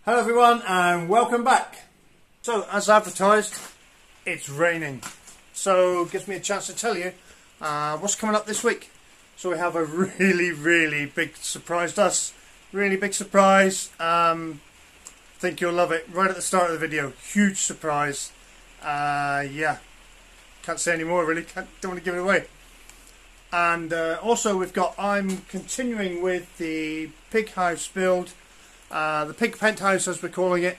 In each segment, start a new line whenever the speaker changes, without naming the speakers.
Hello everyone and welcome back. So as advertised, it's raining, so it gives me a chance to tell you what's coming up this week. So we have a really big surprise to us. Really big surprise. Think you'll love it. Right at the start of the video, huge surprise. Yeah, can't say any more really, don't want to give it away. And also I'm continuing with the pig house build, the Piggy Penthouse as we're calling it.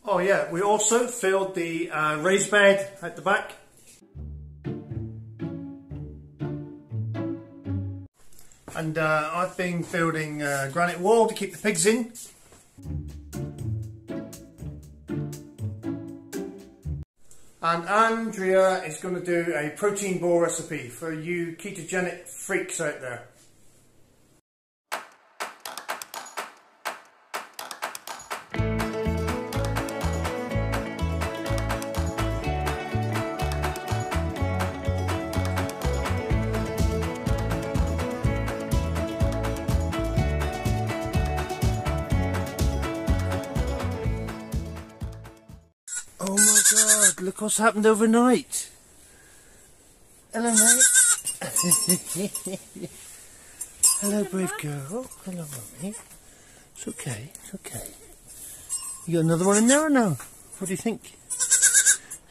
Oh yeah, we also filled the raised bed at the back. And I've been building a granite wall to keep the pigs in. And Andrea is going to do a protein ball recipe for you ketogenic freaks out there. Oh my god, look what's happened overnight. Hello mate. Hello brave girl. Hello mummy. It's okay, it's okay. You got another one in there or no? What do you think?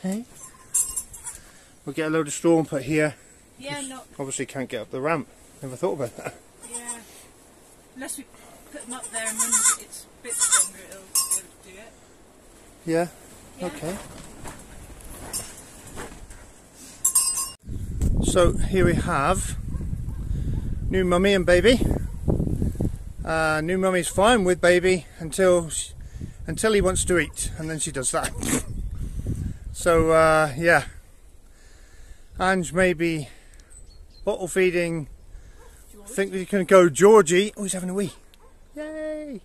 Hey? We'll get a load of straw and put here.
Yeah, no.
Obviously can't get up the ramp. Never thought about that.
Yeah. Unless we put them up there and when it's a bit stronger it'll be able to do it.
Yeah?
Yeah.
Okay. So here we have new mummy and baby. New mummy's fine with baby until he wants to eat, and then she does that. So yeah, Ange may be bottle feeding. George? I think we can go Georgie. Oh, he's having a wee. Yay!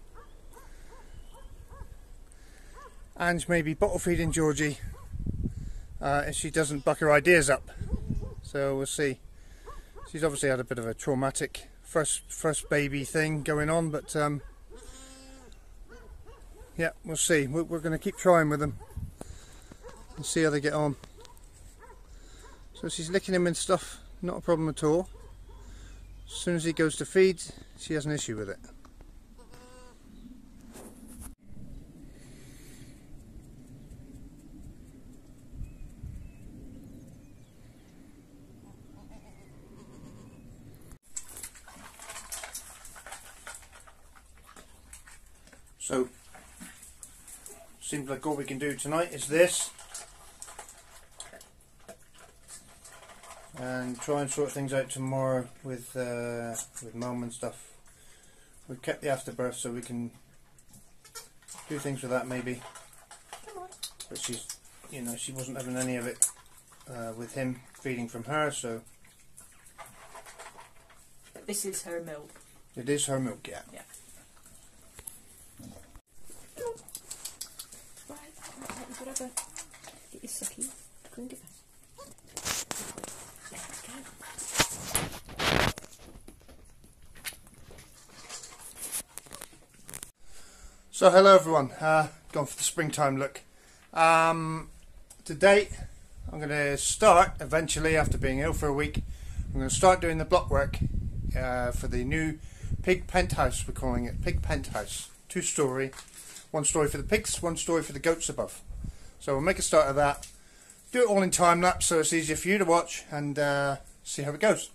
Ange may be bottle feeding Georgie if she doesn't buck her ideas up. So we'll see. She's obviously had a bit of a traumatic first baby thing going on, but yeah, we'll see. We're going to keep trying with them and see how they get on. So she's licking him and stuff, not a problem at all. As soon as he goes to feed, she has an issue with it. So, seems like all we can do tonight is this, and try and sort things out tomorrow with Mum and stuff. We've kept the afterbirth so we can do things with that maybe, but she's, you know, she wasn't having any of it with him feeding from her, so.
But this is her milk.
It is her milk, yeah.
Yeah. Whatever. Get your sucky. Go and get that.
So hello everyone, gone for the springtime look. Today I'm going to start, eventually after being ill for a week, I'm going to start doing the blockwork for the new Pig Penthouse, we're calling it. Pig Penthouse. 2-story. 1 story for the pigs, 1 story for the goats above. So we'll make a start of that. Do it all in time lapse so it's easier for you to watch, and see how it goes.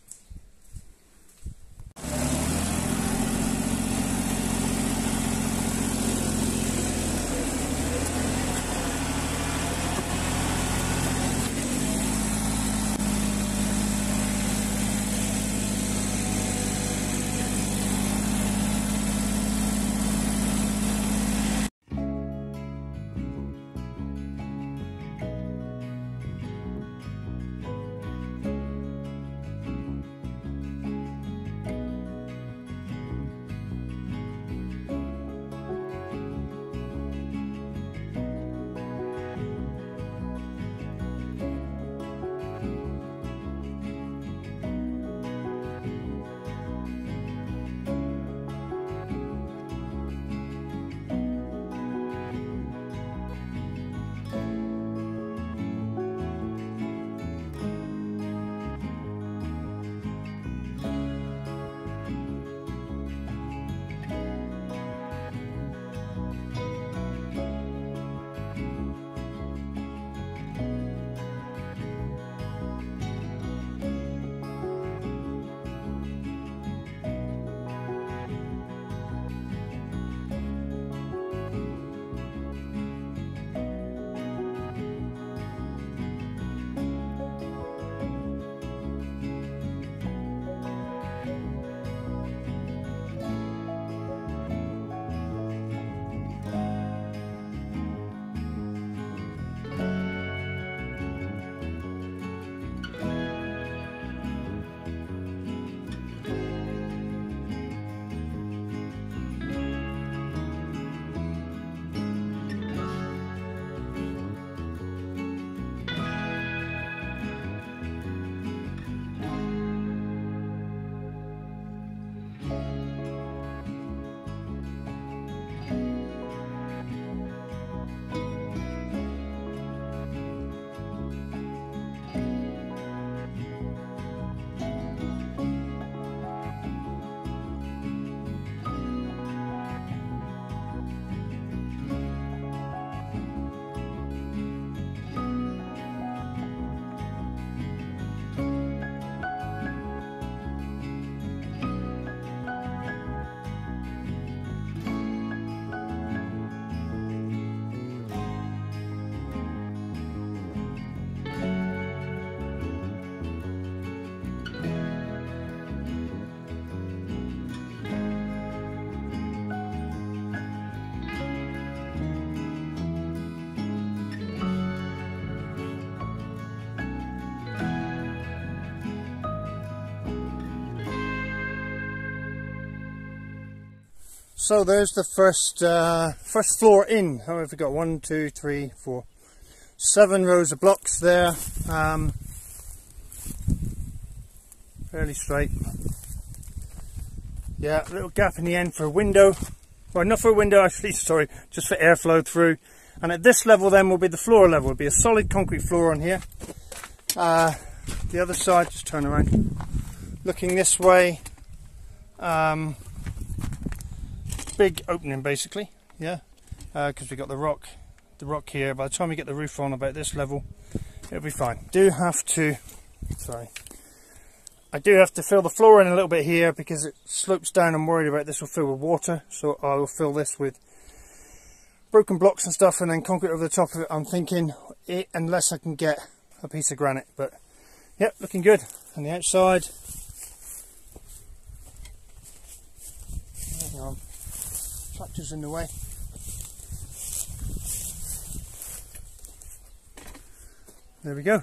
So there's the first floor in. How have we got? 1, 2, 3, 4, 7 rows of blocks there. Fairly straight. Yeah, a little gap in the end for a window. Well, not for a window actually, sorry, just for airflow through. And at this level then will be the floor level. It'll be a solid concrete floor on here. The other side, just turn around. Looking this way, big opening basically, yeah, because we got the rock here. By the time we get the roof on about this level, it'll be fine. I do have to fill the floor in a little bit here because it slopes down. I'm worried about this will fill with water, so I will fill this with broken blocks and stuff and then concrete over the top of it. I'm thinking unless I can get a piece of granite, but yep, looking good. On the outside, hang on, tractor's in the way. There we go.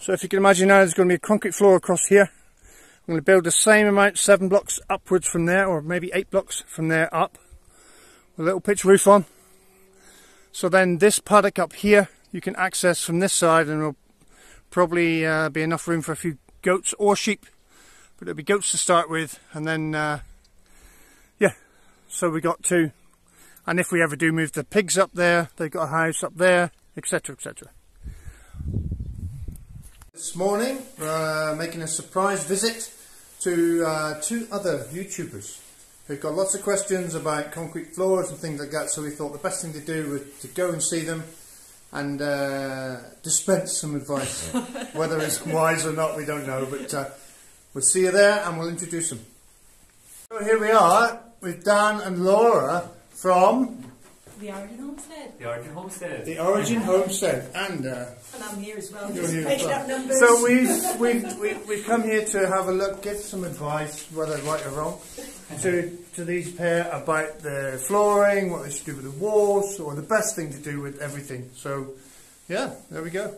So if you can imagine now, there's going to be a concrete floor across here. I'm going to build the same amount, 7 blocks upwards from there, or maybe 8 blocks from there up, with a little pitch roof on. So then this paddock up here, you can access from this side, and it'll probably be enough room for a few goats or sheep. But it'll be goats to start with, and then, yeah, so we got 2. And if we ever do move the pigs up there, they've got a house up there, etc, etc. This morning, we're making a surprise visit to 2 other YouTubers who've got lots of questions about concrete floors and things like that, so we thought the best thing to do was to go and see them and dispense some advice. Whether it's wise or not, we don't know, but we'll see you there and we'll introduce them. So here we are with Dan and Laura from
The Origin Homestead.
The Origin Homestead.
The Origin Homestead, and
I'm here as well.
you're here as
Just
well.
up numbers.
So we've come here to have a look, give some advice, whether right or wrong, to these pair about the flooring, what they should do with the walls, or the best thing to do with everything. So yeah, there we go.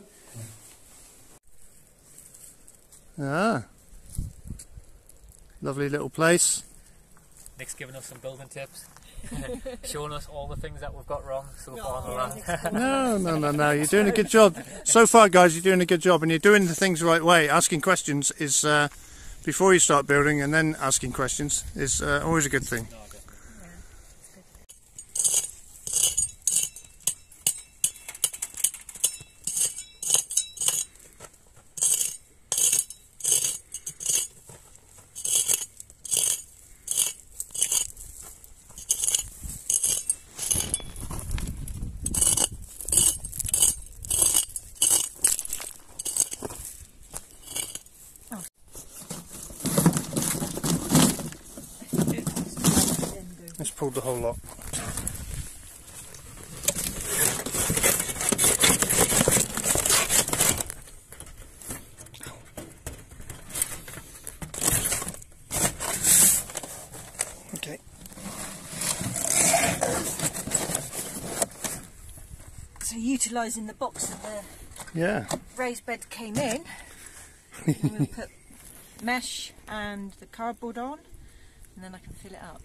Lovely little place.
Nick's giving us some building tips. Showing us all the things that we've got wrong so far on the land.
No, you're doing a good job. So far, guys, you're doing a good job, and you're doing the things the right way. Asking questions is, before you start building, and then asking questions is always a good thing. Let's pull the whole lot. Okay.
So utilising the box that the raised bed came in, we'll put mesh and the cardboard on, and then I can fill it up.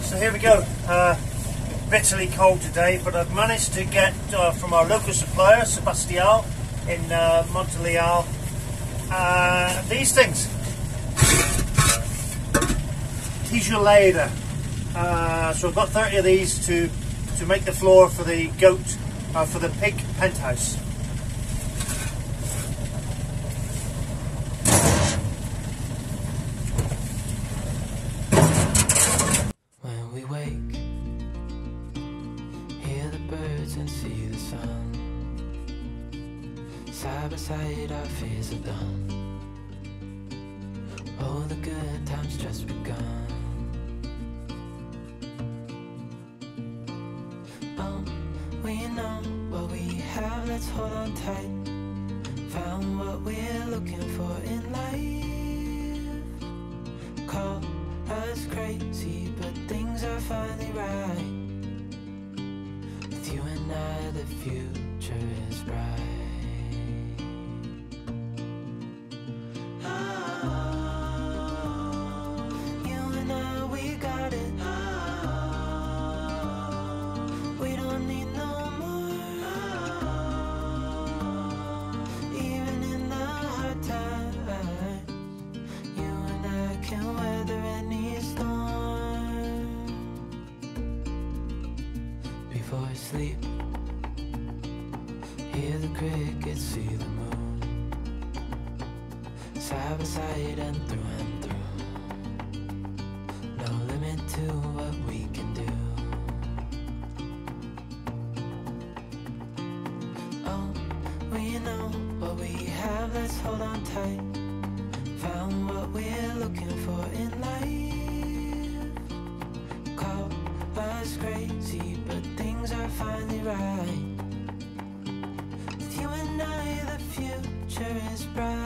So here we go. Bitterly cold today, but I've managed to get from our local supplier, Sebastião, in Montreal, these things. Tijoleira. So I've got 30 of these to make the floor for the goat, for the pig penthouse.
When we wake, hear the birds and see the sun. Side by side our fears are done. Oh, the good times just begun. Oh, we know what we have, let's hold on tight. Found what we're looking for in life. Call us crazy, but things are finally right. With you and I, the future future is bright. You and I, we got it. We don't need no more. Even in the hard times, you and I can weather any storm. Before I sleep, hear the crickets, see the moon, side by side and through. No limit to what we can do. Oh, we know what we have, let's hold on tight. Found what we're looking for in life. Call us crazy, but things are finally right. With you and I, the future is bright.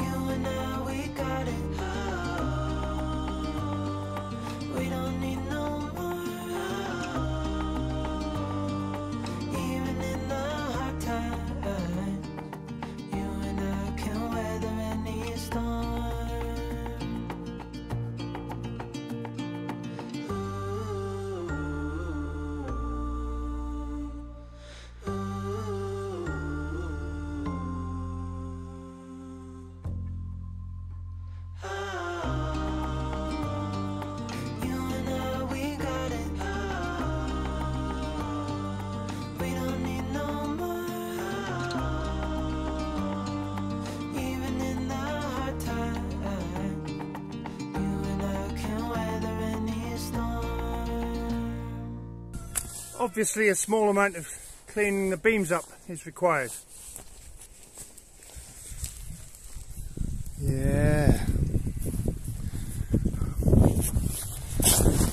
You and I, we got it. We don't need no more. Even in the hard times, you and I can weather any storm. You and I, we got it. We don't need no more. Even in the hard times, you and I can weather any storm.
Obviously a small amount of cleaning the beams up is required. Yeah.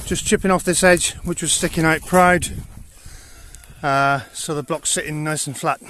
Just chipping off this edge which was sticking out proud, so the block's sitting nice and flat.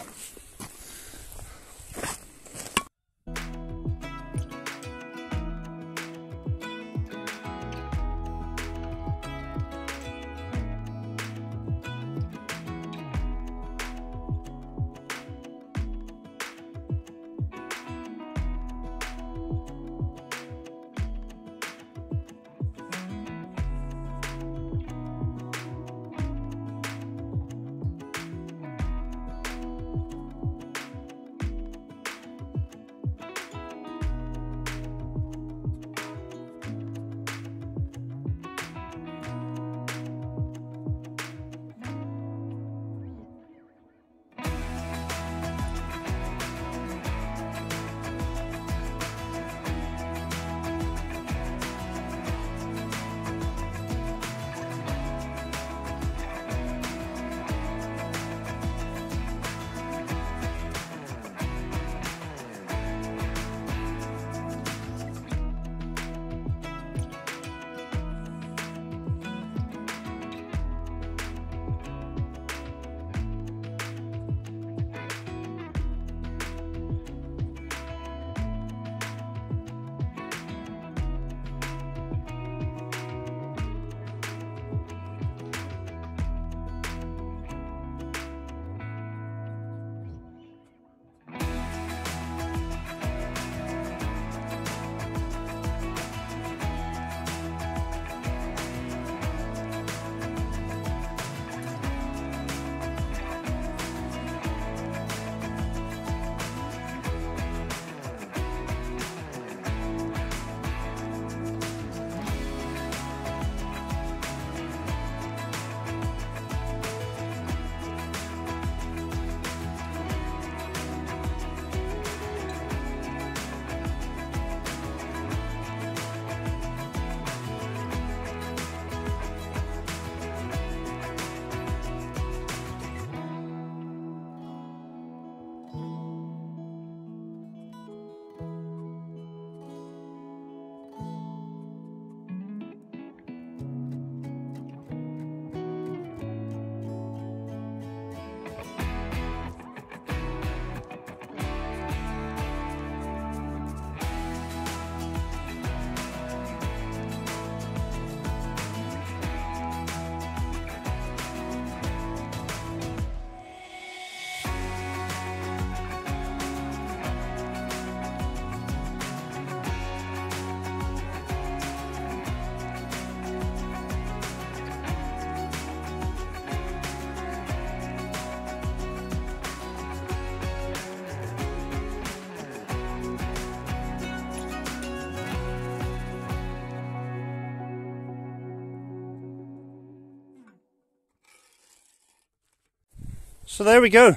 So there we go,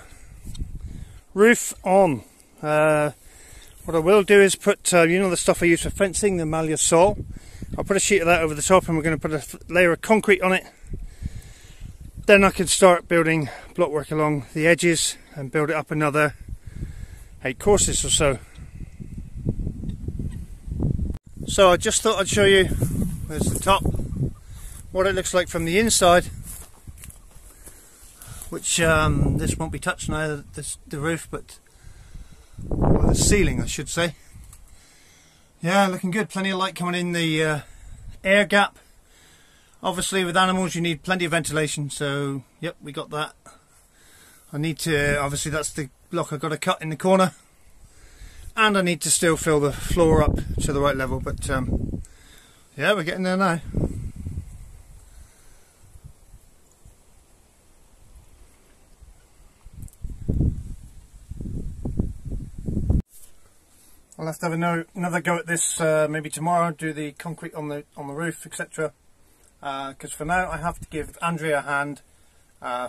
roof on. What I will do is put, you know, the stuff I use for fencing, the malleus saw. I'll put a sheet of that over the top, and we're going to put a layer of concrete on it. Then I can start building blockwork along the edges and build it up another 8 courses or so. So I just thought I'd show you, there's the top, what it looks like from the inside, which this won't be touched now, the roof, but or the ceiling I should say. Yeah, looking good, plenty of light coming in the air gap. Obviously with animals you need plenty of ventilation, so yep, we got that. I need to, obviously that's the block I've got to cut in the corner, and I need to still fill the floor up to the right level, but yeah, we're getting there now. I'll have to have another go at this maybe tomorrow, do the concrete on the roof, etc. Because for now I have to give Andrea a hand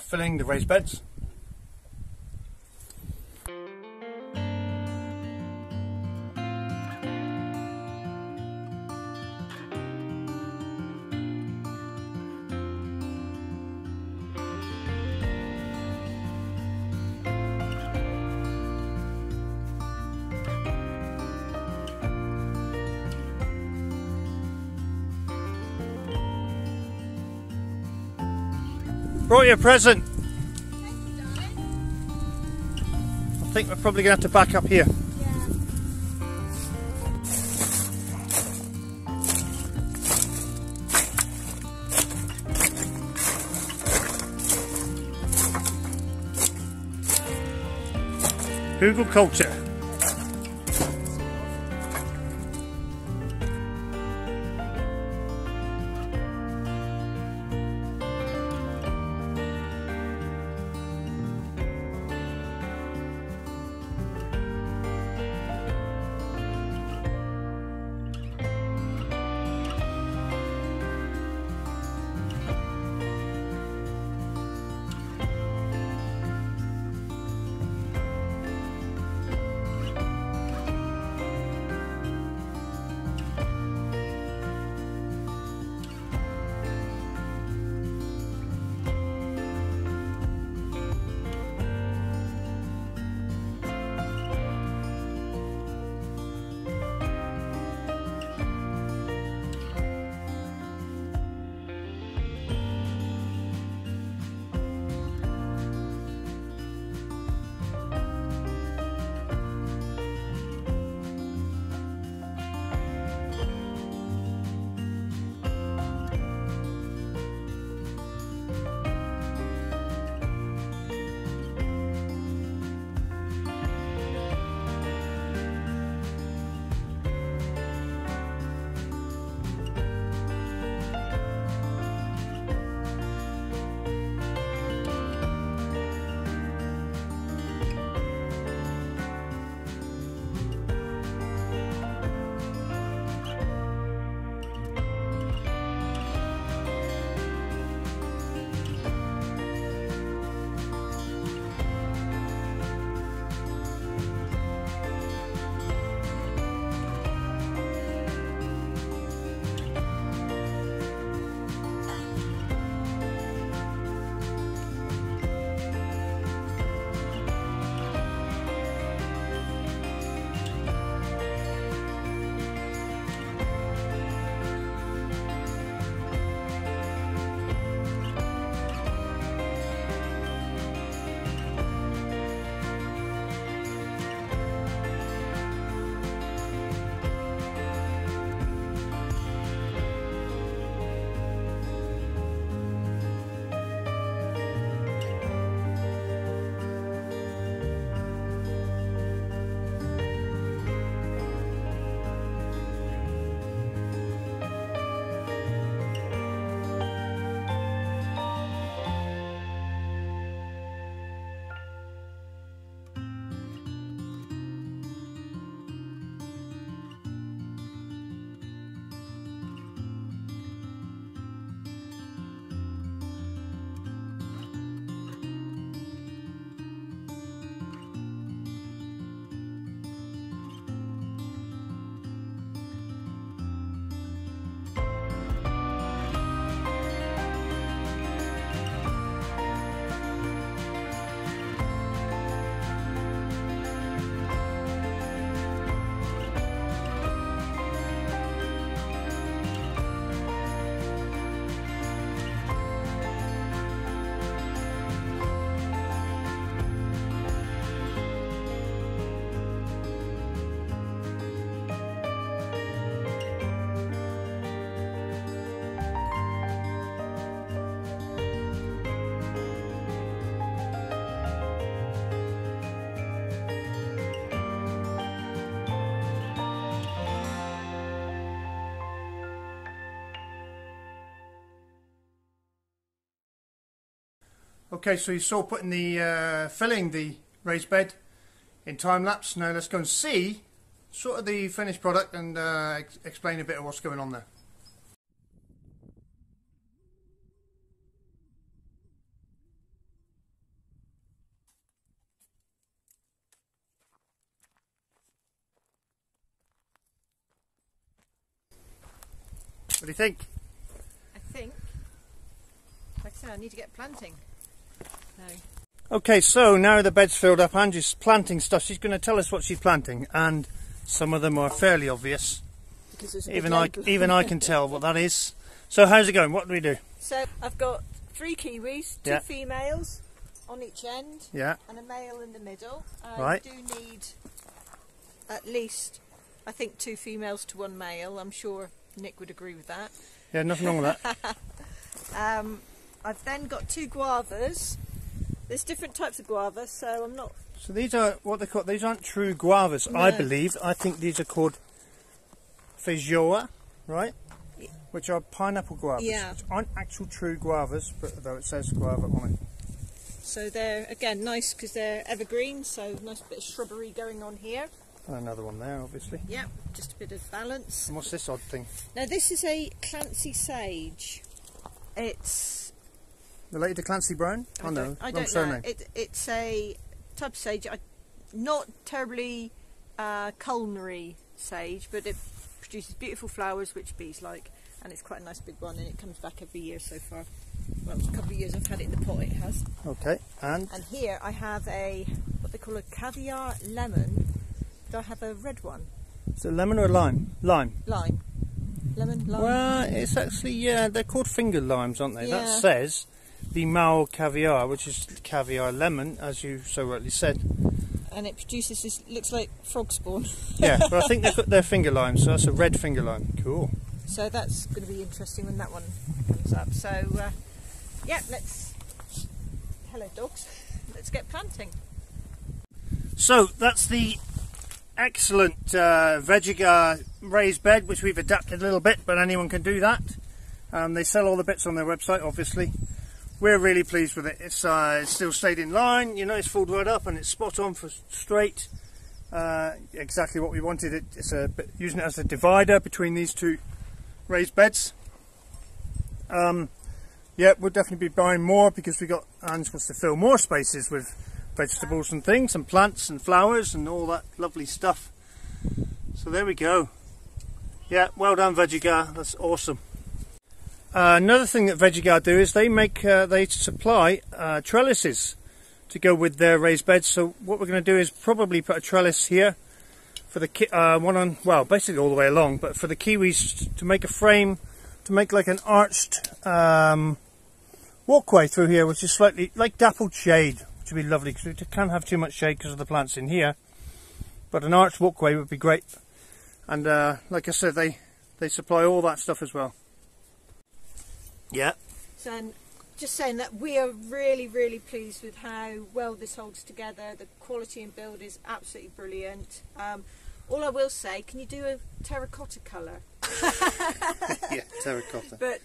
filling the raised beds. Brought you a present.
Thank you, darling.
I think we're probably going to have to back up here. Google culture. Okay, so you saw putting the filling the raised bed in time lapse. Now let's go and see sort of the finished product and explain a bit of what's going on there. What do you think?
I think, like I said, I need to get planting. No.
Okay, so now the bed's filled up, Angie's planting stuff. She's going to tell us what she's planting, and some of them are fairly obvious. Even I can tell what that is. So how's it going? What do we do?
So I've got 3 kiwis, 2 females on each end, and a male in the middle. I do need at least, I think, 2 females to 1 male. I'm sure Nick would agree with that.
Yeah, nothing wrong with that.
I've then got 2 guavas. There's different types of guavas, so I'm not...
So these are what they call, these aren't true guavas, no. I believe. I think these are called VEGEGA, right? Yeah. Which are pineapple guavas.
Yeah.
Which aren't actual true guavas, but though it says guava on it.
So they're, again, nice because they're evergreen, so nice bit of shrubbery going on here.
And another one there, obviously.
Yeah, just a bit of balance.
And what's this odd thing?
Now this is a Clancy sage. It's...
Related to Clancy Brown?
I don't know. It's a type of sage, not terribly culinary sage, but it produces beautiful flowers which bees like, and it's quite a nice big one, and it comes back every year so far. Well, a couple of years I've had it in the pot, it has.
Okay, and
here I have a, what they call a caviar lemon, but I have a red one.
Is it lemon or lime? Lime.
Lime. Lemon, lime.
Well, it's actually, yeah, they're called finger limes, aren't they?
Yeah.
That says the male caviar, which is caviar lemon, as you so rightly said.
And it produces this, looks like frog spawn.
Yeah, but I think they've got their finger limes, so that's a red finger lime. Cool.
So that's going to be interesting when that one comes up. So, yeah, hello dogs, let's get planting. So
that's the excellent VEGEGA raised bed, which we've adapted a little bit, but anyone can do that. They sell all the bits on their website, obviously. We're really pleased with it. It's still stayed in line, you know, it's filled right up and it's spot on for straight. Exactly what we wanted. It's using it as a divider between these 2 raised beds. Yeah, we'll definitely be buying more because Ange wants to fill more spaces with vegetables and things, and plants and flowers and all that lovely stuff. So there we go. Yeah, well done VEGEGA, that's awesome. Another thing that VEGEGA do is they supply trellises to go with their raised beds. So what we're going to do is probably put a trellis here for the one on, well, basically all the way along, but for the kiwis to make a frame, to make like an arched walkway through here, which is slightly like dappled shade, which would be lovely because we can't have too much shade because of the plants in here. But an arched walkway would be great. And like I said, they supply all that stuff as well. Yeah. So
just saying that we are really, really pleased with how well this holds together. The quality and build is absolutely brilliant. All I will say, can you do a terracotta colour?
Yeah, terracotta.
But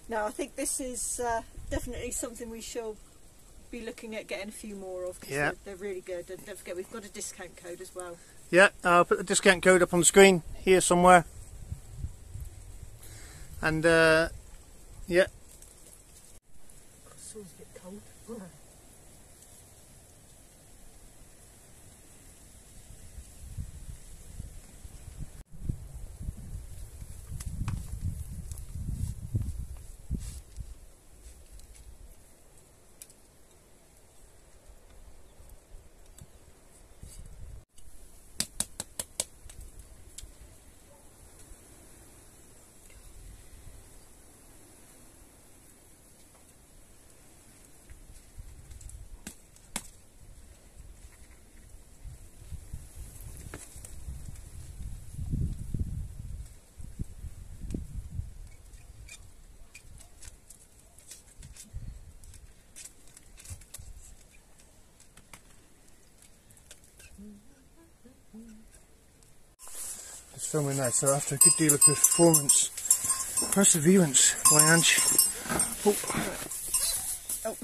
no, I think this is definitely something we shall be looking at getting a few more of, because they're really good. And don't forget, we've got a discount code as well.
Yeah, I'll put the discount code up on the screen here somewhere. And yeah.
It's always a bit cold.
It's filming now, so after a good deal of perseverance by Ange. Oh,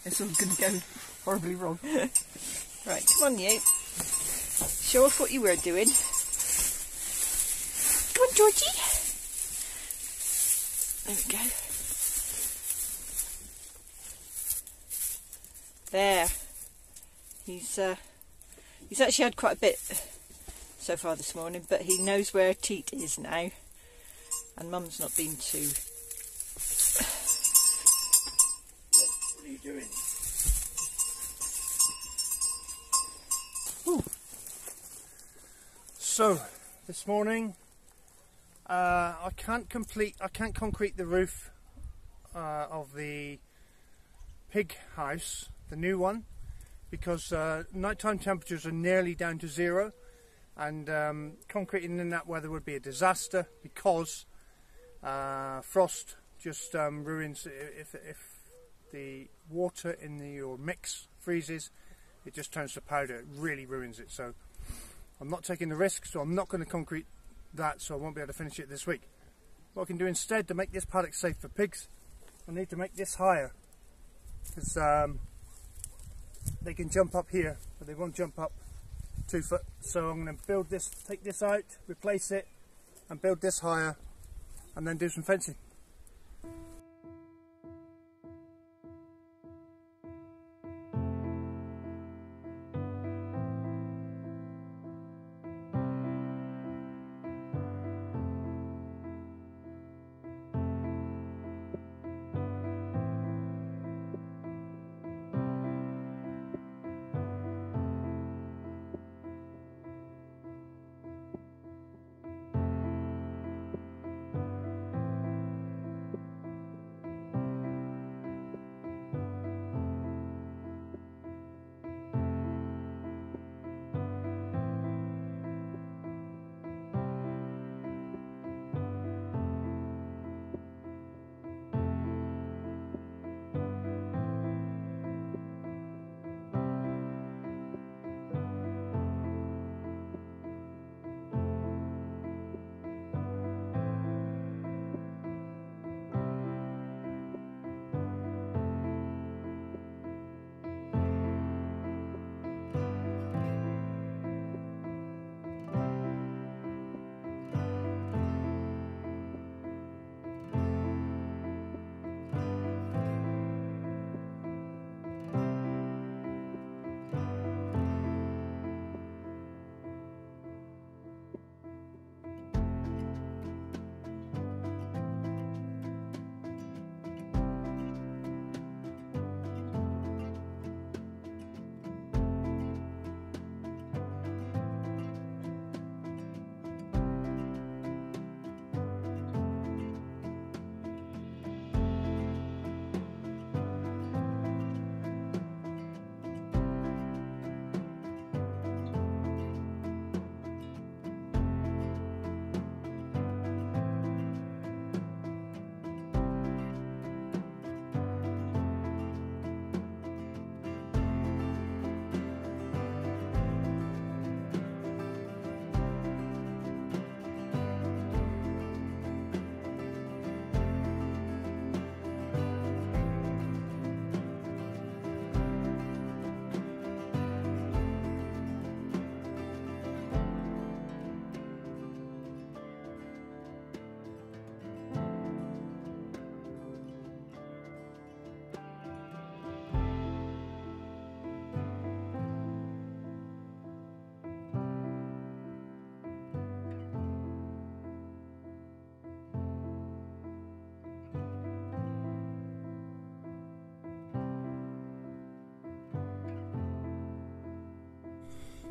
It's all going to go horribly wrong. Right, come on you. Show us what you were doing. Come on, Georgie. There we go. There. He's actually had quite a bit so far this morning, but he knows where Teat is now, and Mum's not been too.
What are you doing? Ooh. So this morning, I can't concrete the roof of the pig house, the new one, because nighttime temperatures are nearly down to 0, and concreting in that weather would be a disaster, because frost just ruins. If the water in your mix freezes, it just turns to powder. It really ruins it. So I'm not taking the risk, so I'm not going to concrete that, so I won't be able to finish it this week. What I can do instead to make this paddock safe for pigs, I need to make this higher, because they can jump up here, but they won't jump up 2 foot. So I'm going to build this, take this out, replace it, and build this higher, and then do some fencing.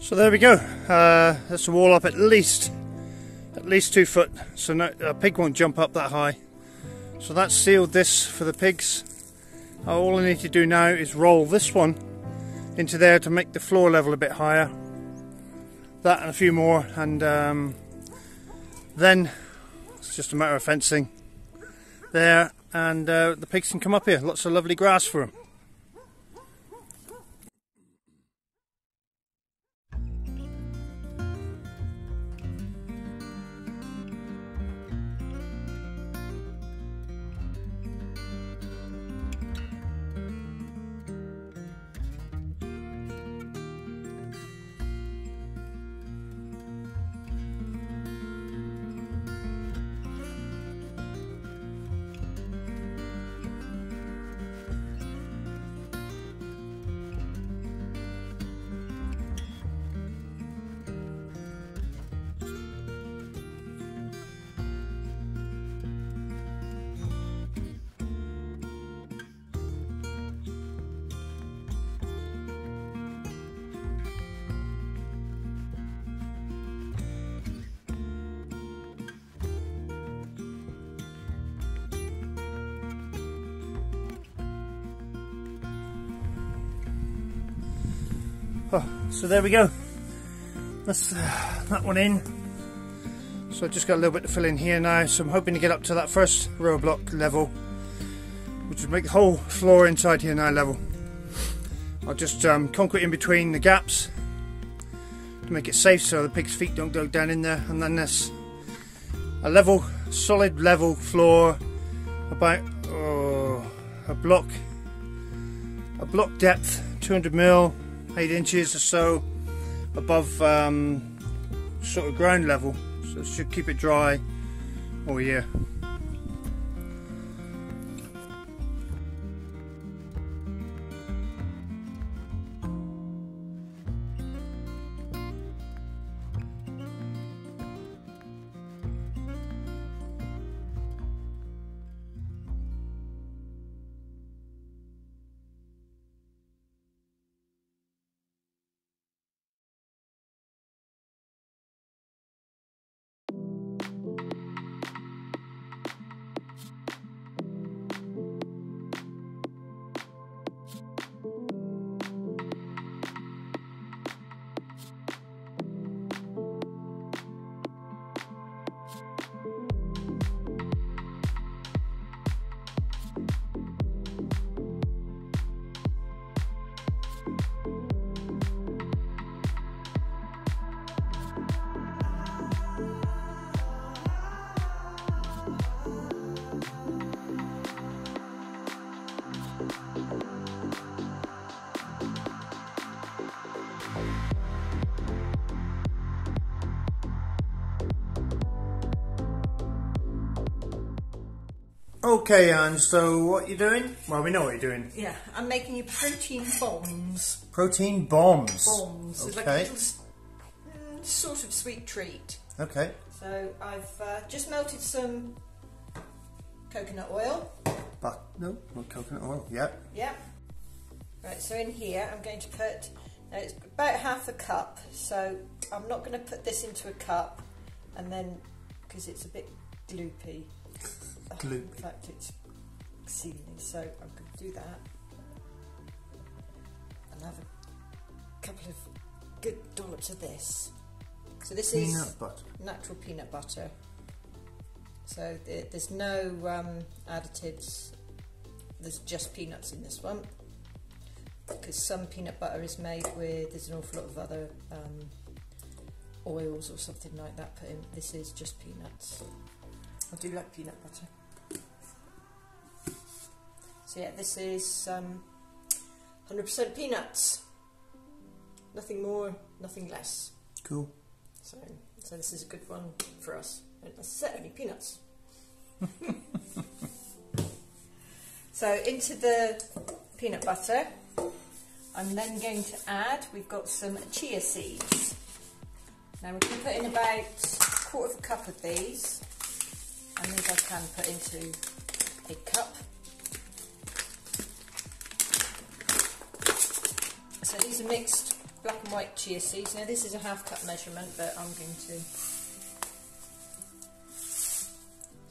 So there we go. That's the wall up at least 2 foot, so no, a pig won't jump up that high. So that's sealed this for the pigs. All I need to do now is roll this one into there to make the floor level a bit higher. That and a few more, and then it's just a matter of fencing there, and the pigs can come up here. Lots of lovely grass for them. Oh, so there we go. That's that one in. So I've just got a little bit to fill in here now. So I'm hoping to get up to that first row block level, which would make the whole floor inside here now level. I'll just concrete in between the gaps to make it safe so the pig's feet don't go down in there, and then there's a level, solid level floor, about a block depth, 200mm, 8 inches or so above sort of ground level, so it should keep it dry all year. Okay, Anne, so what you're doing? Well, we know what you're doing.
Yeah, I'm making you protein bombs.
Protein bombs?
Bombs.
Okay.
It's like a little sort of sweet treat.
Okay.
So I've just melted some coconut oil.
But no, not coconut oil. Yep.
Yep. Right, so in here I'm going to put, now it's about half a cup, so I'm not going to put this into a cup and then, because it's a bit gloopy.
Gloopy.
In fact, it's sealing, so I'm going to do that. And have a couple of good dollops of this. So this is
butter.
Natural peanut butter. So there's no additives, there's just peanuts in this one. Because some peanut butter is made with, there's an awful lot of other oils or something like that put in. This is just peanuts. I do like peanut butter. So yeah, this is 100% peanuts. Nothing more, nothing less.
Cool.
So this is a good one for us. And that's only peanuts. So into the peanut butter, I'm then going to add, we've got some chia seeds. Now we're going to put in about a quarter of a cup of these. And these I can put into a cup. So these are mixed black and white chia seeds. Now this is a half cup measurement, but I'm going to.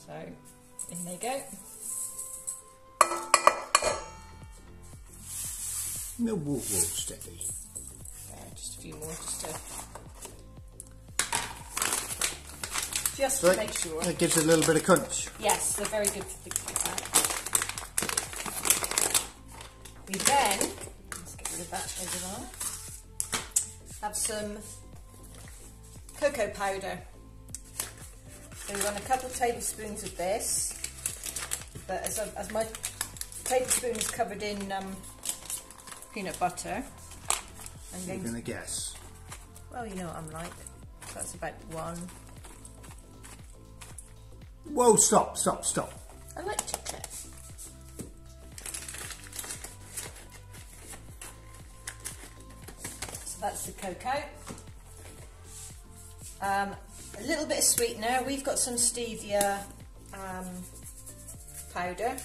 So in they go.
No, whoa, steady.
Yeah, just a few more, just to make sure.
That gives it a little bit of crunch.
Yes, they're very good for things like that. We then, let's get rid of that over there, have some cocoa powder. So we want a couple of tablespoons of this, but as my tablespoon is covered in peanut butter,
I'm going to guess.
Well, you know what I'm like. So that's about one.
Whoa, stop.
I like chocolate. So that's the cocoa. A little bit of sweetener. We've got some stevia powder,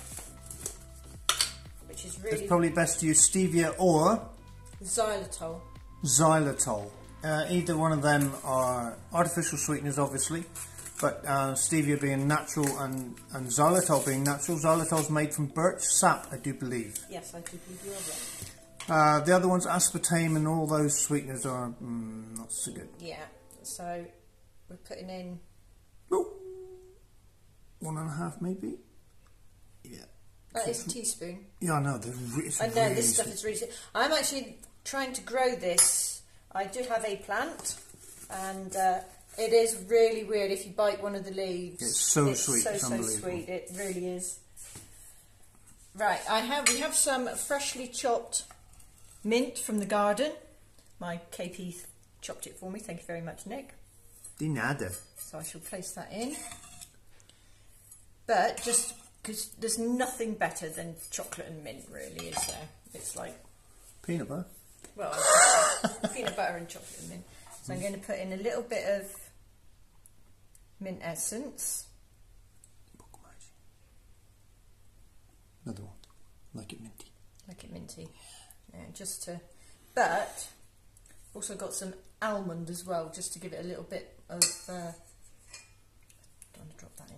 which is really...
It's probably best to use stevia or...
xylitol.
Xylitol. Either one of them are artificial sweeteners, obviously. But stevia being natural and xylitol being natural. Xylitol is made from birch sap, I do believe.
Yes, I do believe you're right.
The other ones, aspartame and all those sweeteners, are not so good.
Yeah, so we're putting in...
Oh, 1.5 maybe? Yeah.
That is a teaspoon.
Yeah, I know.
I know, this stuff is really sweet. I'm actually trying to grow this. I do have a plant, and it is really weird if you bite one of the leaves.
It's so sweet.
It's so sweet. It really is. Right, we have some freshly chopped mint from the garden. My KP chopped it for me. Thank you very much, Nick.
De nada.
So I shall place that in. But just because there's nothing better than chocolate and mint, really, is there? It's like
peanut butter.
Well, peanut butter and chocolate and mint. So I'm going to put in a little bit of mint essence.
Another one. Like it minty.
Like it minty. Yeah, just to... But, also got some almond as well, just to give it a little bit of... don't want to drop that in.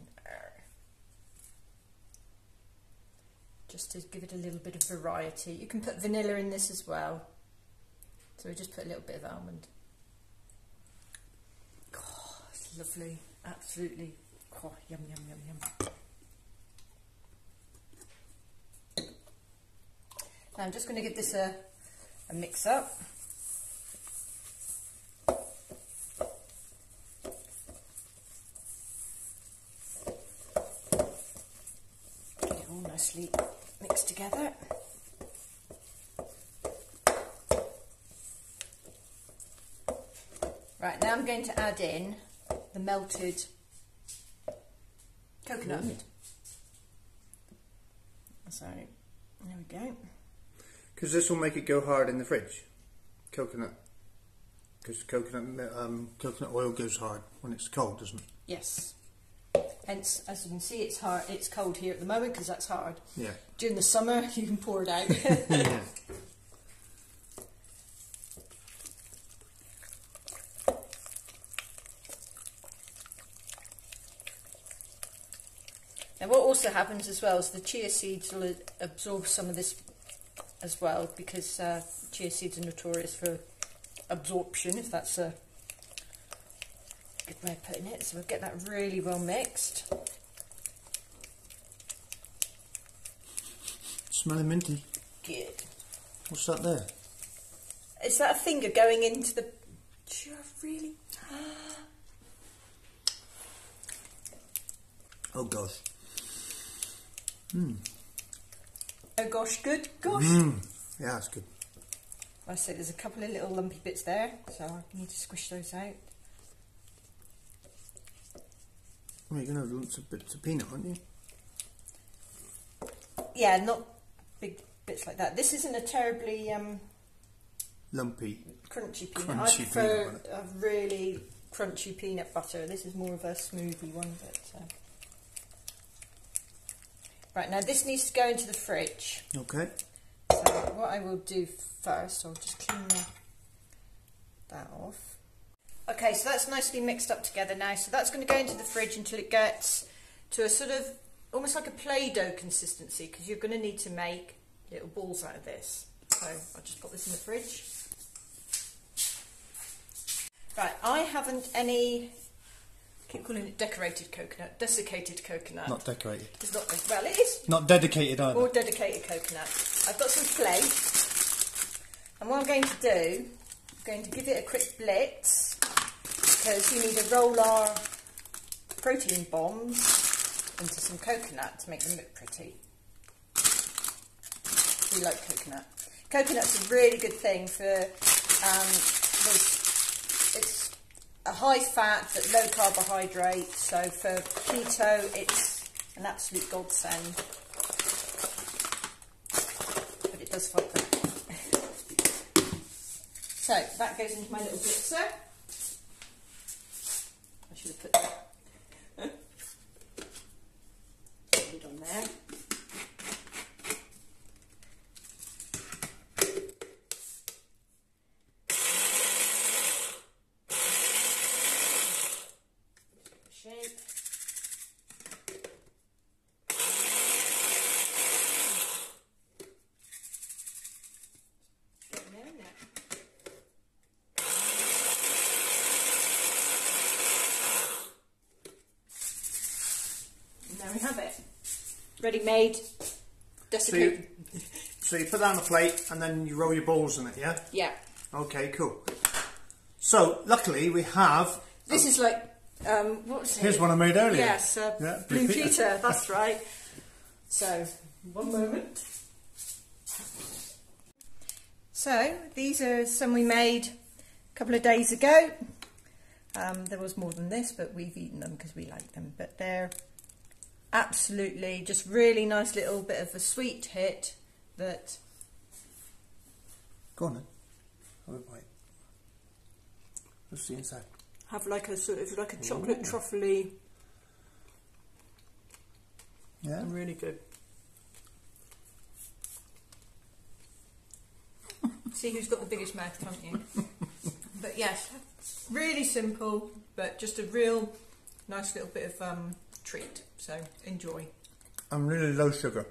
Just to give it a little bit of variety. You can put vanilla in this as well. So we just put a little bit of almond. Oh, it's lovely. Absolutely. Oh, yum, yum, yum, yum. Now I'm just going to give this a mix up. Get it all nicely mixed together. Right, now I'm going to add in the melted coconut. So, there we go.
Because this will make it go hard in the fridge. Coconut. Because coconut oil goes hard when it's cold, doesn't it?
Yes. Hence, as you can see, it's hard. It's cold here at the moment because that's hard.
Yeah.
During the summer, you can pour it out.
Yeah.
Now, what also happens as well is the chia seeds will absorb some of this as well, because chia seeds are notorious for absorption, if that's a good way of putting it. So we'll get that really well mixed.
Smelling minty.
Good.
What's that there?
Is that a finger going into the... Really?
Oh gosh.
Oh gosh, good. Gosh.
Yeah, that's good.
I said there's a couple of little lumpy bits there, so I need to squish those out.
Well, you're going to have lumps of bits of peanut, aren't you?
Yeah, not big bits like that. This isn't a terribly
Lumpy.
crunchy peanut. I
Crunchy
prefer
peanut butter.
a really crunchy peanut butter. This is more of a smoothie one, but... Right, now this needs to go into the fridge.
Okay.
So what I will do first, I'll just clean that off. Okay, so that's nicely mixed up together now. So that's going to go into the fridge until it gets to a sort of, almost like a Play-Doh consistency, because you're going to need to make little balls out of this. So I'll just put this in the fridge. Right, I haven't any... I keep calling it decorated coconut, desiccated coconut.
Not decorated.
It's not, well, it is.
Not dedicated either.
Or dedicated coconut. I've got some clay, and what I'm going to do, I'm going to give it a quick blitz, because you need to roll our protein bombs into some coconut to make them look pretty. We like coconut. Coconut's a really good thing for, it's a high fat but low carbohydrate, so for keto it's an absolute godsend. But it does fight that. So that goes into my little blitzer. I should have put that lid on there. ready-made, desiccated.
So you put that on a plate and then you roll your balls in it, yeah?
Yeah.
Okay, cool. So luckily we have.
This is like what was it?
Here's one I made earlier.
Yes, Blue Peter. That's right. So one moment. So these are some we made a couple of days ago. There was more than this, but we've eaten them because we like them. But they're absolutely just really nice little bit of a sweet hit that.
Go on then. Have a bite. Let's see inside.
Have like a sort of like a chocolate truffle-y.
Yeah.
Really good. See who's got the biggest mouth, can't you? But yes, really simple, but just a real nice little bit of treat. So enjoy.
I'm really low sugar.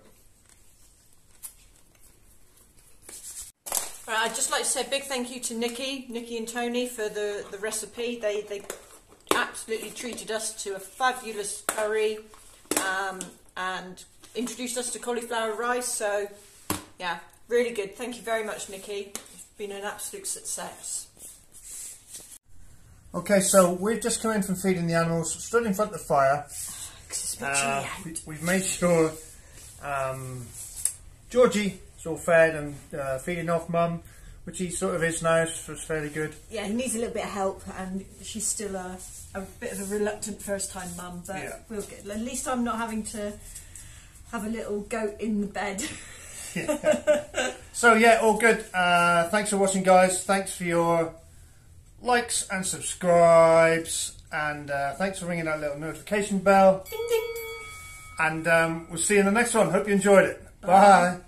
I'd just like to say a big thank you to Nikki and Tony for the recipe. They absolutely treated us to a fabulous curry and introduced us to cauliflower rice. So yeah, really good. Thank you very much, Nikki. It's been an absolute success.
Okay, so we've just come in from feeding the animals, stood in front of the fire. We've made sure Georgie is all fed and feeding off Mum, which he sort of is now, so it's fairly good.
Yeah, he needs a little bit of help, and she's still a bit of a reluctant first-time mum, but yeah. We'll get. At least I'm not having to have a little goat in the bed.
Yeah. So yeah, all good. Thanks for watching, guys. Thanks for your likes and subscribes, and thanks for ringing that little notification bell.
Ding ding.
And we'll see you in the next one. Hope you enjoyed it. Bye.